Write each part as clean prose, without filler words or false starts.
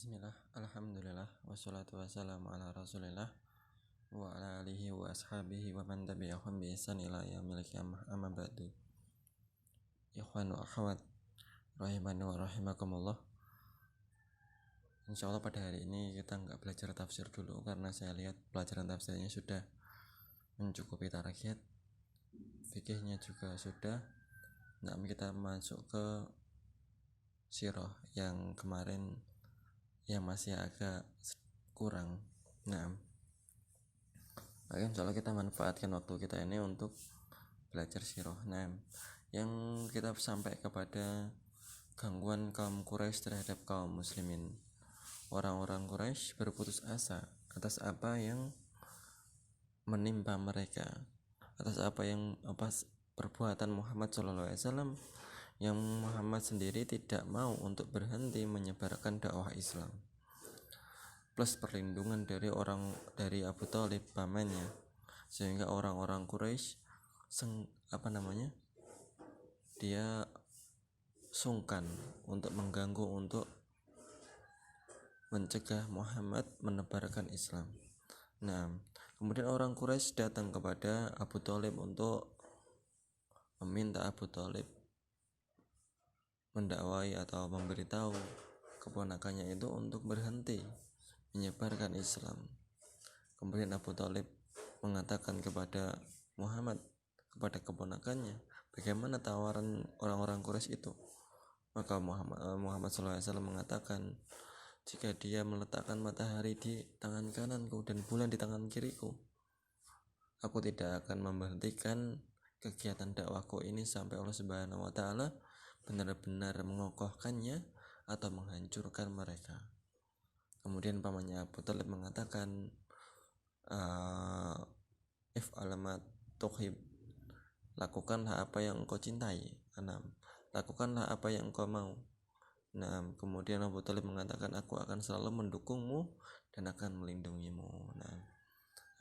Bismillah, alhamdulillah, wassalatu wassalamu ala rasulillah wa ala alihi wa ashabihi wa man tabi'ahum bi ihsan ila yaumil qiyamah, amma ba'du. Ikhwan wa akhwat rahimani wa rahimakumullah. Insyaallah pada hari ini kita nggak belajar tafsir dulu karena saya lihat pelajaran tafsirnya sudah mencukupi target, fikihnya juga sudah. Nah, kita masuk ke sirah yang kemarin yang masih agak kurang. Nah, insyaallah kita manfaatkan waktu kita ini untuk belajar sirah. Nah, yang kita sampai kepada gangguan kaum Quraisy terhadap kaum muslimin. Orang-orang Quraisy berputus asa atas apa yang menimpa mereka, atas apa perbuatan Muhammad SAW, yang Muhammad sendiri tidak mau untuk berhenti menyebarkan dakwah Islam, plus perlindungan dari Abu Thalib pamannya, sehingga orang-orang Quraisy dia sungkan untuk mengganggu, untuk mencegah Muhammad menebarkan Islam. Nah, kemudian orang Quraisy datang kepada Abu Thalib untuk meminta Abu Thalib mendakwai atau memberitahu keponakannya itu untuk berhenti menyebarkan Islam. Kemudian Abu Thalib mengatakan kepada Muhammad, kepada keponakannya, bagaimana tawaran orang-orang Quraisy itu. Maka Muhammad SAW mengatakan, jika dia meletakkan matahari di tangan kananku dan bulan di tangan kiriku, aku tidak akan memberhentikan kegiatan dakwahku ini sampai Allah Subhanahu wa Ta'ala benar-benar mengokohkannya atau menghancurkan mereka. Kemudian pamannya Abu Thalib mengatakan, if'al ma tuhib, lakukanlah apa yang engkau cintai, lakukanlah apa yang engkau mau. Nah, kemudian Abu Thalib mengatakan, aku akan selalu mendukungmu dan akan melindungimu. Nah,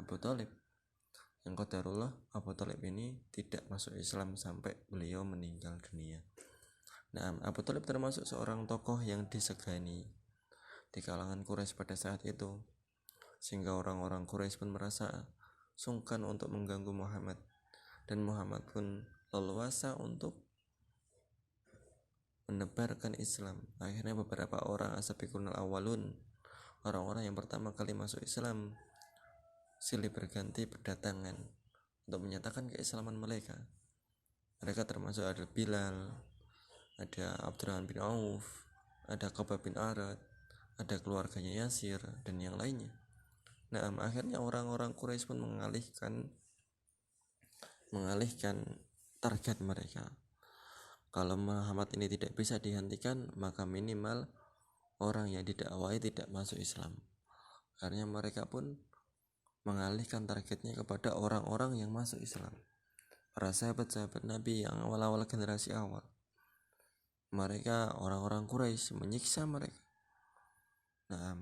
Abu Thalib yang qadarullah, Abu Thalib ini tidak masuk Islam sampai beliau meninggal dunia. Nah, Abu Thalib termasuk seorang tokoh yang disegani di kalangan Quraisy pada saat itu, sehingga orang-orang Quraisy pun merasa sungkan untuk mengganggu Muhammad, dan Muhammad pun leluasa untuk menebarkan Islam. Akhirnya beberapa orang as-sabiqunal awwalun, orang-orang yang pertama kali masuk Islam, silih berganti berdatangan untuk menyatakan keislaman mereka. Mereka termasuk ada Bilal, ada Abdurrahman bin Auf, ada Khabbab bin Arad, ada keluarganya Yasir, dan yang lainnya. Nah, akhirnya orang-orang Quraisy pun mengalihkan target mereka. Kalau Muhammad ini tidak bisa dihentikan, maka minimal orang yang didakwai tidak masuk Islam. Akhirnya mereka pun mengalihkan targetnya kepada orang-orang yang masuk Islam, para sahabat-sahabat Nabi yang awal-awal generasi awal. Mereka, orang-orang Quraisy, menyiksa mereka. Nah,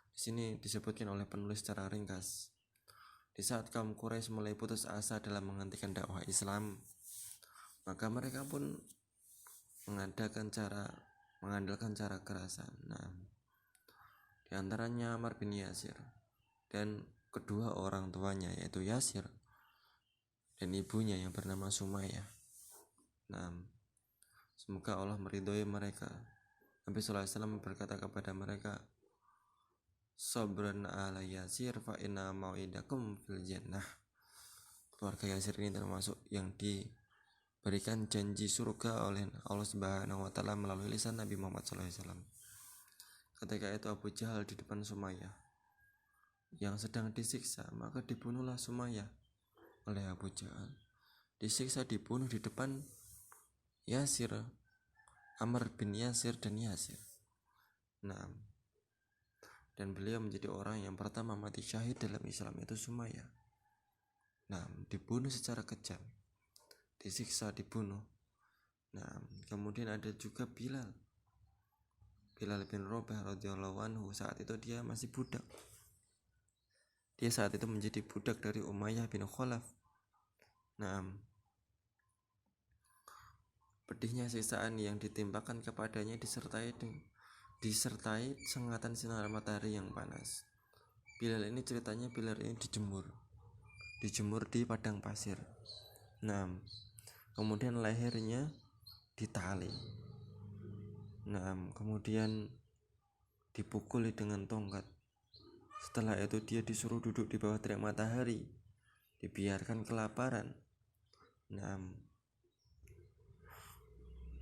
di sini disebutkan oleh penulis secara ringkas, di saat kaum Quraisy mulai putus asa dalam menghentikan dakwah Islam, maka mereka pun mengandalkan cara kerasan. Nah, di antaranya Ammar bin Yasir dan kedua orang tuanya, yaitu Yasir dan ibunya yang bernama Sumayyah. Nah, semoga Allah meridhoi mereka. Nabi SAW berkata kepada mereka, sabran ala Yasir fa inna mau'idakum fil jannah. Keluarga Yasir ini termasuk yang diberikan janji surga oleh Allah Subhanahu wa Ta'ala melalui lisan Nabi Muhammad SAW. Ketika itu Abu Jahal di depan Sumayyah yang sedang disiksa, maka dibunuhlah Sumayyah oleh Abu Jahal. Disiksa, dibunuh di depan Yasir, Ammar bin Yasir dan Yasir. Nah, dan beliau menjadi orang yang pertama mati syahid dalam Islam, itu Sumayyah. Nah, dibunuh secara kejam, disiksa, dibunuh. Nah, kemudian ada juga Bilal bin Rabah radhiyallahu anhu. Saat itu dia masih budak. Dia saat itu menjadi budak dari Umayyah bin Khalaf. Nah, pedihnya siksaan yang ditimpakan kepadanya disertai disertai sengatan sinar matahari yang panas. Bilal ini ceritanya Bilal ini dijemur di padang pasir. Nah, kemudian lehernya ditali. Nah, kemudian dipukuli dengan tongkat. Setelah itu dia disuruh duduk di bawah terik matahari, dibiarkan kelaparan. Nah,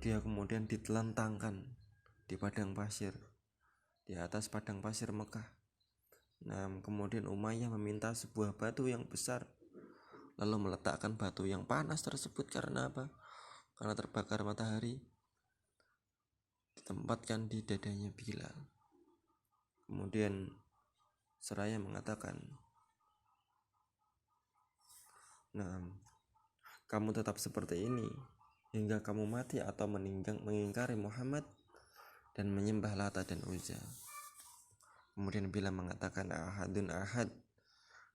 dia kemudian ditelentangkan di padang pasir, di atas padang pasir Mekah. Nah, kemudian Umayyah meminta sebuah batu yang besar, lalu meletakkan batu yang panas tersebut karena apa? Karena terbakar matahari, ditempatkan di dadanya Bilal. Kemudian seraya mengatakan, nah, kamu tetap seperti ini hingga kamu mati atau mengingkari Muhammad dan menyembah Lata dan Uzza. Kemudian Bilal mengatakan ahadun ahad,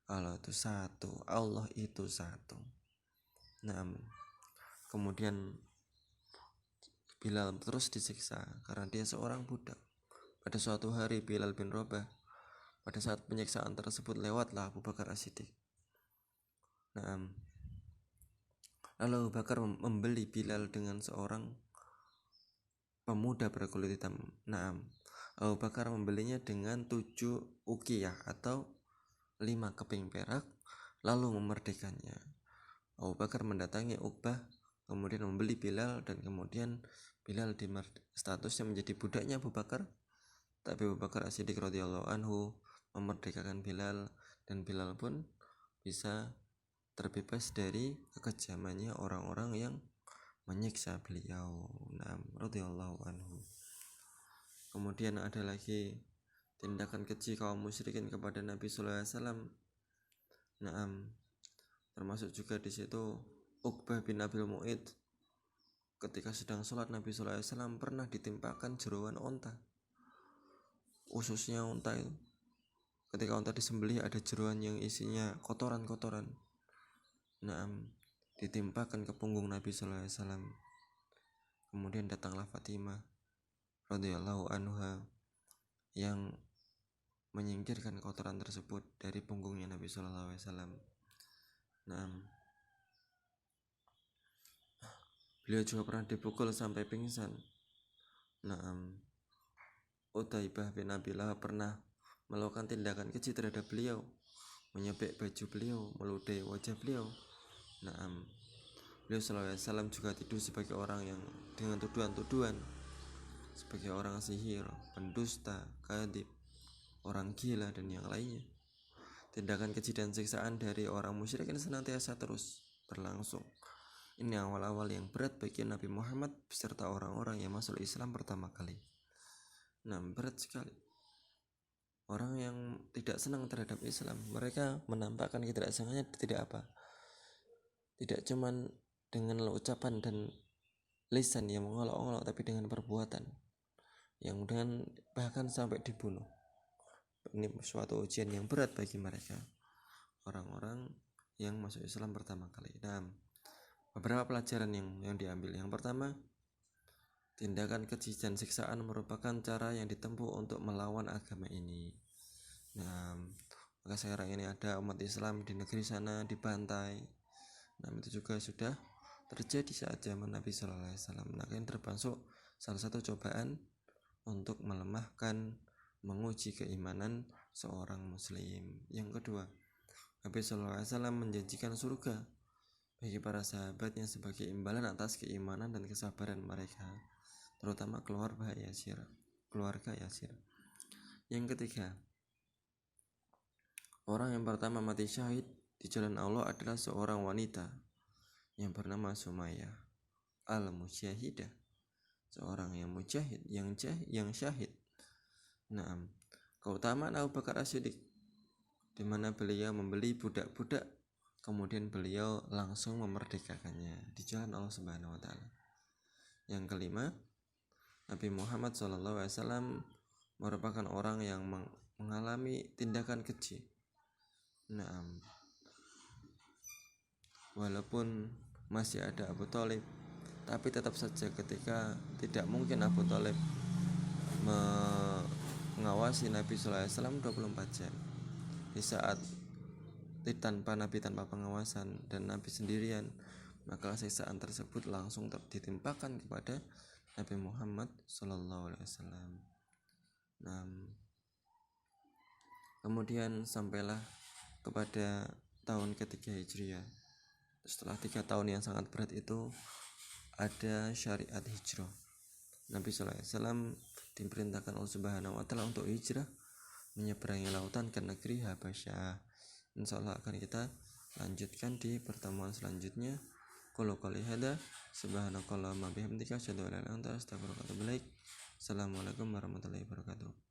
Allah itu satu, Allah itu satu. Nah, kemudian Bilal terus disiksa karena dia seorang budak. Pada suatu hari Bilal bin Rabah, pada saat penyiksaan tersebut lewatlah Abu Bakar As-Siddiq. Nah, lalu Abu Bakar membeli Bilal dengan seorang pemuda berkulit hitam. Nah, Abu Bakar membelinya dengan 7 uqiyah atau 5 keping perak, lalu memerdekanya. Abu Bakar mendatangi Uqbah, kemudian membeli Bilal, dan kemudian Bilal statusnya menjadi budaknya Abu Bakar. Tapi Abu Bakar As-Siddiq radhiyallahu anhu memerdekakan Bilal, dan Bilal pun bisa terbebas dari kekejamannya orang-orang yang menyiksa beliau. Nah, radhiyallahu anhu. Kemudian ada lagi tindakan keji kaum musyrikin kepada Nabi sallallahu alaihi wasallam. Nah, termasuk juga di situ Uqbah bin Abil Mu'id, ketika sedang sholat Nabi sallallahu alaihi wasallam pernah ditimpakan jeroan onta. Ususnya onta itu, ketika onta disembelih ada jeroan yang isinya kotoran-kotoran. Nah, ditimpakan ke punggung Nabi sallallahu alaihi wasallam. Kemudian datanglah Fatimah radhiyallahu anha yang menyingkirkan kotoran tersebut dari punggungnya Nabi sallallahu alaihi wasallam. Nah, beliau juga pernah dipukul sampai pingsan. Nah, Utaibah bin Abi Lahab pernah melakukan tindakan keji terhadap beliau, menyobek baju beliau, meludahi wajah beliau. Nah, beliau sallallahu alaihi wasallam juga tidur sebagai orang yang dengan tuduhan-tuduhan, sebagai orang sihir, pendusta, kadhib, orang gila, dan yang lainnya. Tindakan keji dan siksaan dari orang musyrik ini senantiasa terus berlangsung. Ini awal-awal yang berat bagi Nabi Muhammad beserta orang-orang yang masuk Islam pertama kali. Nah, berat sekali. Orang yang tidak senang terhadap Islam, mereka menampakkan ketidaksenangannya tidak cuman dengan ucapan dan lisan yang mengolok-olok, tapi dengan perbuatan yang dengan bahkan sampai dibunuh. Ini suatu ujian yang berat bagi mereka, orang-orang yang masuk Islam pertama kali. Nah, beberapa pelajaran yang diambil. Yang pertama, tindakan keji dan siksaan merupakan cara yang ditempuh untuk melawan agama ini. Nah, maka sekarang ini ada umat Islam di negeri sana dibantai. Nah, itu juga sudah terjadi saat zaman Nabi sallallahu alaihi wasallam. Nah, ini termasuk salah satu cobaan untuk melemahkan, menguji keimanan seorang muslim. Yang kedua, Nabi sallallahu alaihi wasallam menjanjikan surga bagi para sahabatnya sebagai imbalan atas keimanan dan kesabaran mereka, terutama keluarga Yasir. Yang ketiga, orang yang pertama mati syahid di jalan Allah adalah seorang wanita yang bernama Sumayyah al-Musyahidah, seorang yang mujahid, yang syahid. Nah, keutamaan Abu Bakar As-Siddiq, di mana beliau membeli budak-budak, kemudian beliau langsung memerdekakannya di jalan Allah Subhanahu wa taala. Yang kelima, Nabi Muhammad SAW merupakan orang yang mengalami tindakan keji. Nah, walaupun masih ada Abu Thalib, tapi tetap saja ketika tidak mungkin Abu Thalib mengawasi Nabi SAW 24 jam. Di saat tanpa pengawasan dan Nabi sendirian, maka siksaan tersebut langsung ditimpakan kepada Nabi Muhammad SAW. Nah, kemudian sampailah kepada tahun ketiga Hijriah. Setelah 3 tahun yang sangat berat itu, ada syariat hijrah. Nabi SAW diperintahkan Allah Subhanahu wa Ta'ala untuk hijrah menyeberangi lautan ke negeri Habasyah. Insyaallah akan kita lanjutkan di pertemuan selanjutnya. Qul qouli hadza subhanakallahumma bihamdika asyhadu an la ilaha illa anta astaghfiruka wa atubu ilaik. Assalamualaikum warahmatullahi wabarakatuh.